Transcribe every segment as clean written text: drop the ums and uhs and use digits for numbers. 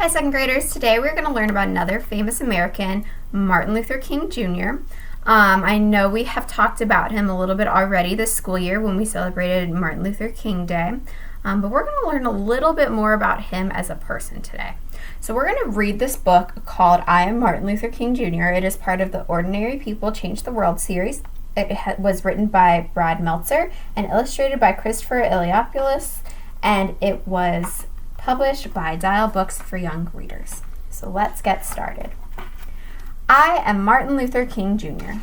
Hi, second graders. Today we're going to learn about another famous American, Martin Luther King Jr. I know we have talked about him a little bit already this school year when we celebrated Martin Luther King Day, but we're going to learn a little bit more about him as a person today. So we're going to read this book called I Am Martin Luther King Jr. It is part of the Ordinary People Change the World series. It was written by Brad Meltzer and illustrated by Christopher Iliopoulos, and it was published by Dial Books for Young Readers. So let's get started. I am Martin Luther King Jr.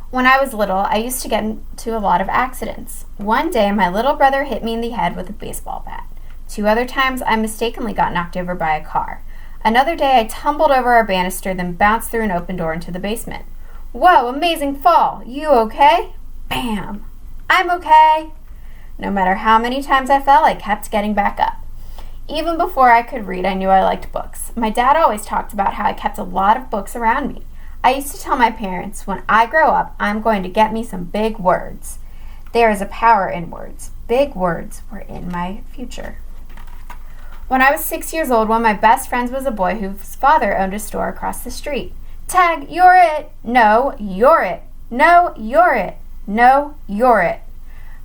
When I was little, I used to get into a lot of accidents. One day, my little brother hit me in the head with a baseball bat. 2 other times, I mistakenly got knocked over by a car. Another day, I tumbled over our banister, then bounced through an open door into the basement. Whoa, amazing fall! You okay? Bam! I'm okay! No matter how many times I fell, I kept getting back up. Even before I could read, I knew I liked books. My dad always talked about how I kept a lot of books around me. I used to tell my parents, when I grow up, I'm going to get me some big words. There is a power in words. Big words were in my future. When I was 6 years old, one of my best friends was a boy whose father owned a store across the street. Tag, you're it. No, you're it. No, you're it. No, you're it.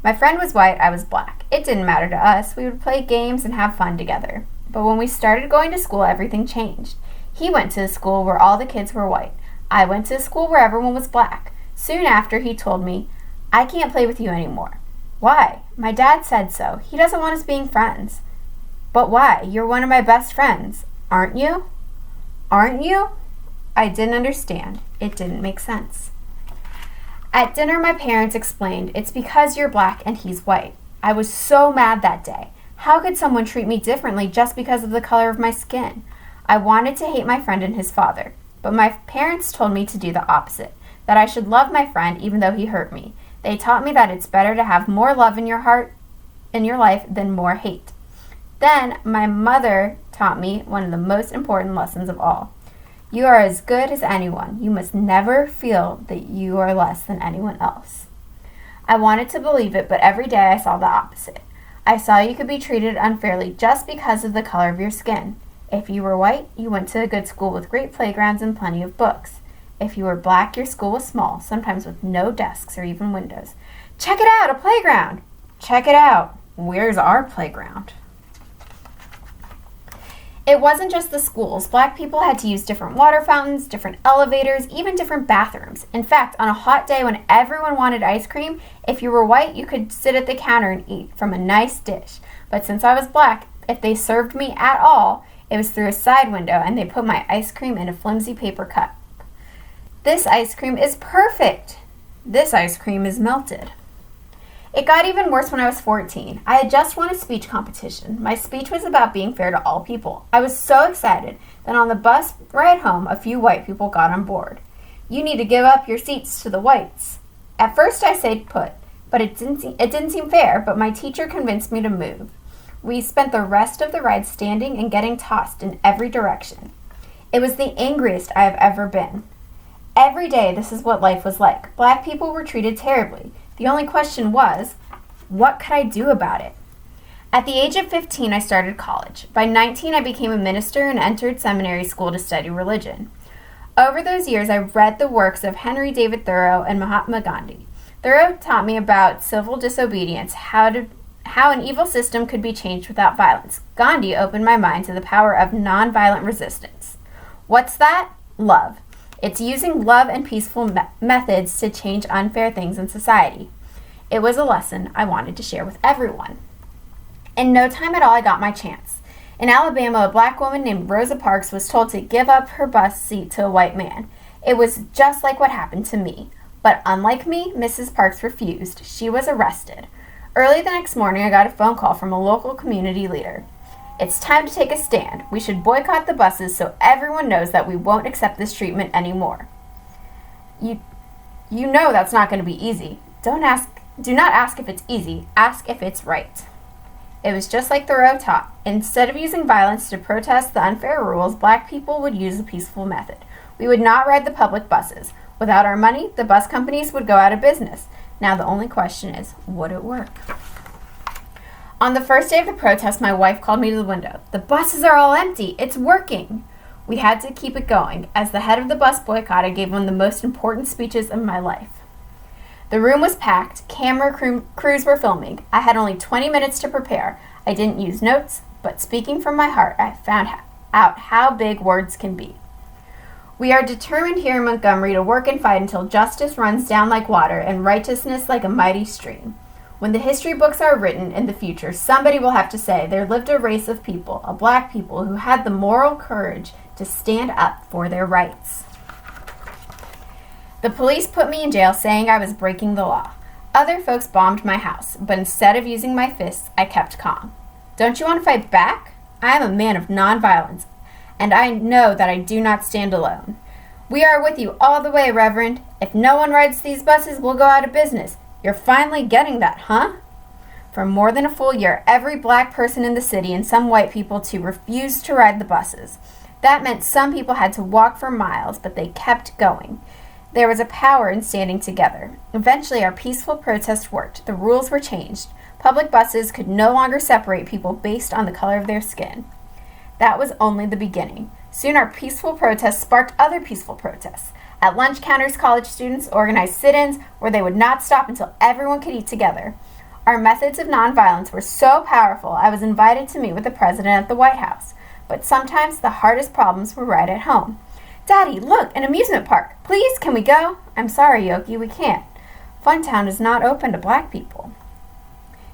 My friend was white, I was black. It didn't matter to us. We would play games and have fun together. But when we started going to school, everything changed. He went to a school where all the kids were white. I went to a school where everyone was black. Soon after, he told me, I can't play with you anymore. Why? My dad said so. He doesn't want us being friends. But why? You're one of my best friends. Aren't you? Aren't you? I didn't understand. It didn't make sense. At dinner, my parents explained, it's because you're black and he's white. I was so mad that day. How could someone treat me differently just because of the color of my skin? I wanted to hate my friend and his father, but my parents told me to do the opposite, that I should love my friend even though he hurt me. They taught me that it's better to have more love in your heart, in your life, than more hate. Then, my mother taught me one of the most important lessons of all. You are as good as anyone. You must never feel that you are less than anyone else. I wanted to believe it, but every day I saw the opposite. I saw you could be treated unfairly just because of the color of your skin. If you were white, you went to a good school with great playgrounds and plenty of books. If you were black, your school was small, sometimes with no desks or even windows. Check it out, a playground! Check it out. Where's our playground? It wasn't just the schools. Black people had to use different water fountains, different elevators, even different bathrooms. In fact, on a hot day when everyone wanted ice cream, if you were white, you could sit at the counter and eat from a nice dish. But since I was black, if they served me at all, it was through a side window and they put my ice cream in a flimsy paper cup. This ice cream is perfect. This ice cream is melted. It got even worse when I was 14. I had just won a speech competition. My speech was about being fair to all people. I was so excited that on the bus ride home, a few white people got on board. You need to give up your seats to the whites. At first I stayed put, but it didn't seem fair, but my teacher convinced me to move. We spent the rest of the ride standing and getting tossed in every direction. It was the angriest I have ever been. Every day this is what life was like. Black people were treated terribly. The only question was, what could I do about it? At the age of 15, I started college. By 19, I became a minister and entered seminary school to study religion. Over those years, I read the works of Henry David Thoreau and Mahatma Gandhi. Thoreau taught me about civil disobedience, how an evil system could be changed without violence. Gandhi opened my mind to the power of nonviolent resistance. What's that? Love. It's using love and peaceful methods to change unfair things in society. It was a lesson I wanted to share with everyone. In no time at all, I got my chance. In Alabama, a black woman named Rosa Parks was told to give up her bus seat to a white man. It was just like what happened to me. But unlike me, Mrs. Parks refused. She was arrested. Early the next morning, I got a phone call from a local community leader. It's time to take a stand. We should boycott the buses so everyone knows that we won't accept this treatment anymore. You know that's not going to be easy. Do not ask if it's easy. Ask if it's right. It was just like Thoreau taught. Instead of using violence to protest the unfair rules, black people would use a peaceful method. We would not ride the public buses. Without our money, the bus companies would go out of business. Now the only question is, would it work? On the first day of the protest, my wife called me to the window. "The buses are all empty. It's working." We had to keep it going. As the head of the bus boycott, I gave one of the most important speeches of my life. The room was packed. Camera crews were filming. I had only 20 minutes to prepare. I didn't use notes, but speaking from my heart, I found out how big words can be. We are determined here in Montgomery to work and fight until justice runs down like water and righteousness like a mighty stream. When the history books are written in the future, somebody will have to say there lived a race of people, a black people, who had the moral courage to stand up for their rights. The police put me in jail saying I was breaking the law. Other folks bombed my house, but instead of using my fists, I kept calm. Don't you want to fight back? I am a man of nonviolence, and I know that I do not stand alone. We are with you all the way, Reverend. If no one rides these buses, we'll go out of business. You're finally getting that, huh? For more than a full year, every black person in the city and some white people too refused to ride the buses. That meant some people had to walk for miles, but they kept going. There was a power in standing together. Eventually, our peaceful protest worked. The rules were changed. Public buses could no longer separate people based on the color of their skin. That was only the beginning. Soon our peaceful protests sparked other peaceful protests. At lunch counters, college students organized sit-ins where they would not stop until everyone could eat together. Our methods of nonviolence were so powerful, I was invited to meet with the president at the White House. But sometimes the hardest problems were right at home. "Daddy, look, an amusement park. Please, can we go?" "I'm sorry, Yoki, we can't. Funtown is not open to black people."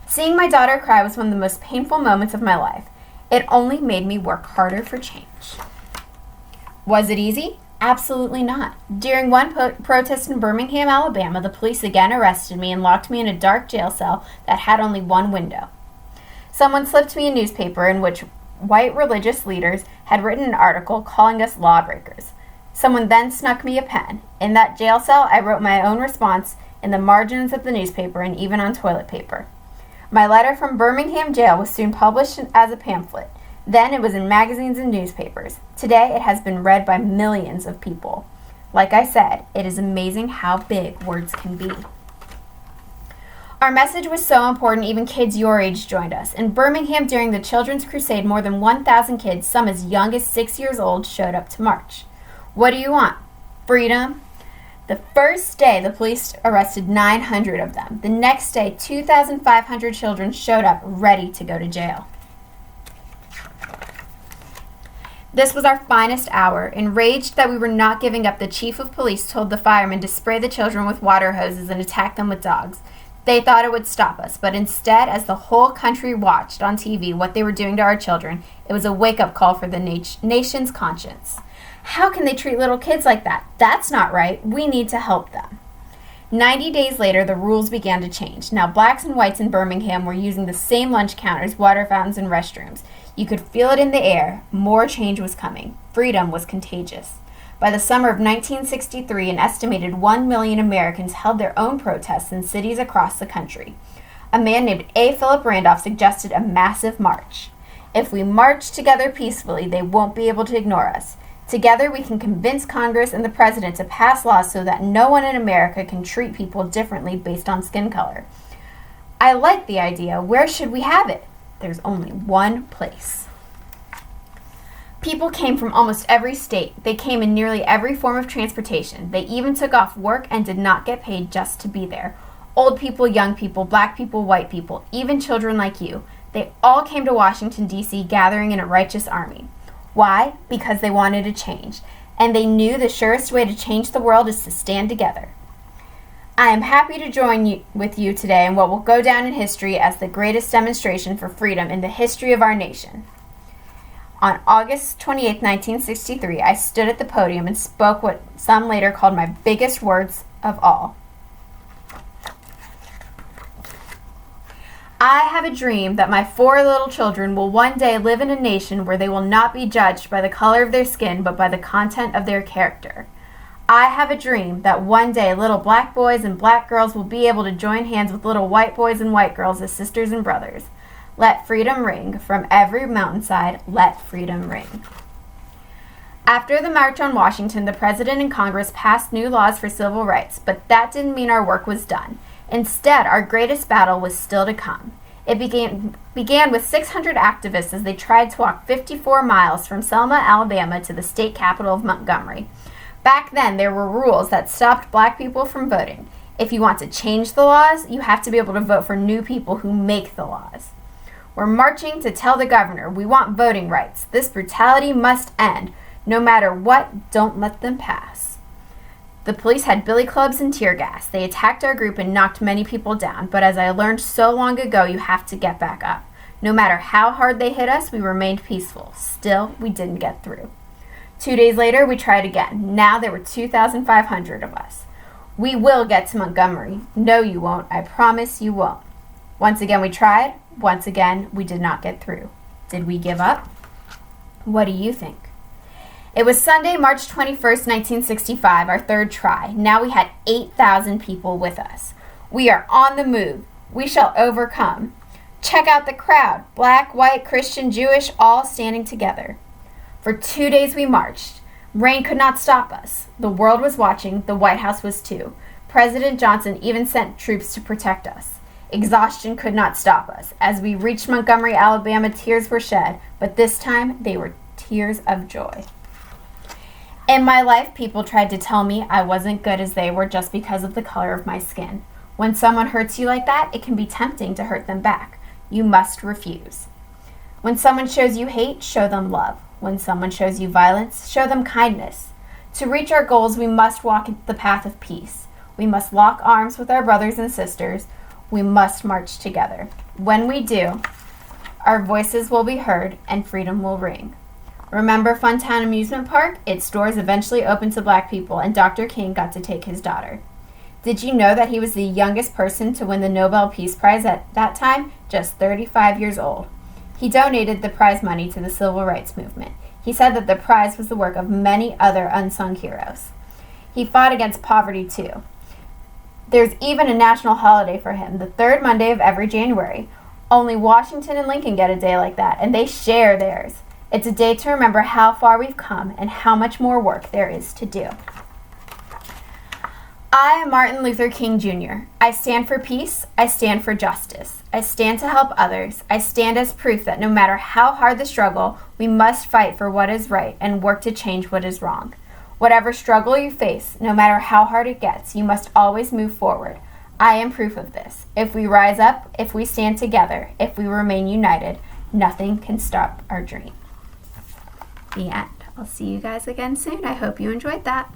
Seeing my daughter cry was one of the most painful moments of my life. It only made me work harder for change. Was it easy? Absolutely not. During one protest in Birmingham, Alabama, the police again arrested me and locked me in a dark jail cell that had only one window. Someone slipped me a newspaper in which white religious leaders had written an article calling us lawbreakers. Someone then snuck me a pen. In that jail cell, I wrote my own response in the margins of the newspaper and even on toilet paper. My letter from Birmingham jail was soon published as a pamphlet. Then it was in magazines and newspapers. Today it has been read by millions of people. Like I said, it is amazing how big words can be. Our message was so important even kids your age joined us. In Birmingham during the Children's Crusade, more than 1,000 kids, some as young as 6 years old, showed up to march. What do you want? Freedom? The first day, the police arrested 900 of them. The next day, 2,500 children showed up ready to go to jail. This was our finest hour. Enraged that we were not giving up, the chief of police told the firemen to spray the children with water hoses and attack them with dogs. They thought it would stop us, but instead, as the whole country watched on TV what they were doing to our children, it was a wake-up call for the nation's conscience. How can they treat little kids like that? That's not right. We need to help them. 90 days later, the rules began to change. Now, blacks and whites in Birmingham were using the same lunch counters, water fountains, and restrooms. You could feel it in the air. More change was coming. Freedom was contagious. By the summer of 1963, an estimated 1 million Americans held their own protests in cities across the country. A man named A. Philip Randolph suggested a massive march. If we march together peacefully, they won't be able to ignore us. Together, we can convince Congress and the President to pass laws so that no one in America can treat people differently based on skin color. I like the idea. Where should we have it? There's only one place. People came from almost every state. They came in nearly every form of transportation. They even took off work and did not get paid just to be there. Old people, young people, black people, white people, even children like you. They all came to Washington, D.C., gathering in a righteous army. Why? Because they wanted a change, and they knew the surest way to change the world is to stand together. I am happy to join with you today in what will go down in history as the greatest demonstration for freedom in the history of our nation. On August 28, 1963, I stood at the podium and spoke what some later called my biggest words of all. I have a dream that my 4 little children will one day live in a nation where they will not be judged by the color of their skin, but by the content of their character. I have a dream that one day little black boys and black girls will be able to join hands with little white boys and white girls as sisters and brothers. Let freedom ring from every mountainside. Let freedom ring. After the March on Washington, the President and Congress passed new laws for civil rights, but that didn't mean our work was done. Instead, our greatest battle was still to come. It began with 600 activists as they tried to walk 54 miles from Selma, Alabama to the state capital of Montgomery. Back then, there were rules that stopped black people from voting. If you want to change the laws, you have to be able to vote for new people who make the laws. We're marching to tell the governor we want voting rights. This brutality must end. No matter what, don't let them pass. The police had billy clubs and tear gas. They attacked our group and knocked many people down, but as I learned so long ago, you have to get back up. No matter how hard they hit us, we remained peaceful. Still, we didn't get through. 2 days later, we tried again. Now there were 2,500 of us. We will get to Montgomery. No, you won't. I promise you won't. Once again, we tried. Once again, we did not get through. Did we give up? What do you think? It was Sunday, March 21st, 1965, our third try. Now we had 8,000 people with us. We are on the move. We shall overcome. Check out the crowd. Black, white, Christian, Jewish, all standing together. For 2 days we marched. Rain could not stop us. The world was watching. The White House was too. President Johnson even sent troops to protect us. Exhaustion could not stop us. As we reached Montgomery, Alabama, tears were shed, but this time they were tears of joy. In my life, people tried to tell me I wasn't good as they were just because of the color of my skin. When someone hurts you like that, it can be tempting to hurt them back. You must refuse. When someone shows you hate, show them love. When someone shows you violence, show them kindness. To reach our goals, we must walk the path of peace. We must lock arms with our brothers and sisters. We must march together. When we do, our voices will be heard and freedom will ring. Remember Funtown Amusement Park? Its doors eventually opened to black people, and Dr. King got to take his daughter. Did you know that he was the youngest person to win the Nobel Peace Prize at that time? Just 35 years old. He donated the prize money to the civil rights movement. He said that the prize was the work of many other unsung heroes. He fought against poverty too. There's even a national holiday for him, the third Monday of every January. Only Washington and Lincoln get a day like that, and they share theirs. It's a day to remember how far we've come and how much more work there is to do. I am Martin Luther King Jr. I stand for peace. I stand for justice. I stand to help others. I stand as proof that no matter how hard the struggle, we must fight for what is right and work to change what is wrong. Whatever struggle you face, no matter how hard it gets, you must always move forward. I am proof of this. If we rise up, if we stand together, if we remain united, nothing can stop our dream. The end. I'll see you guys again soon. I hope you enjoyed that.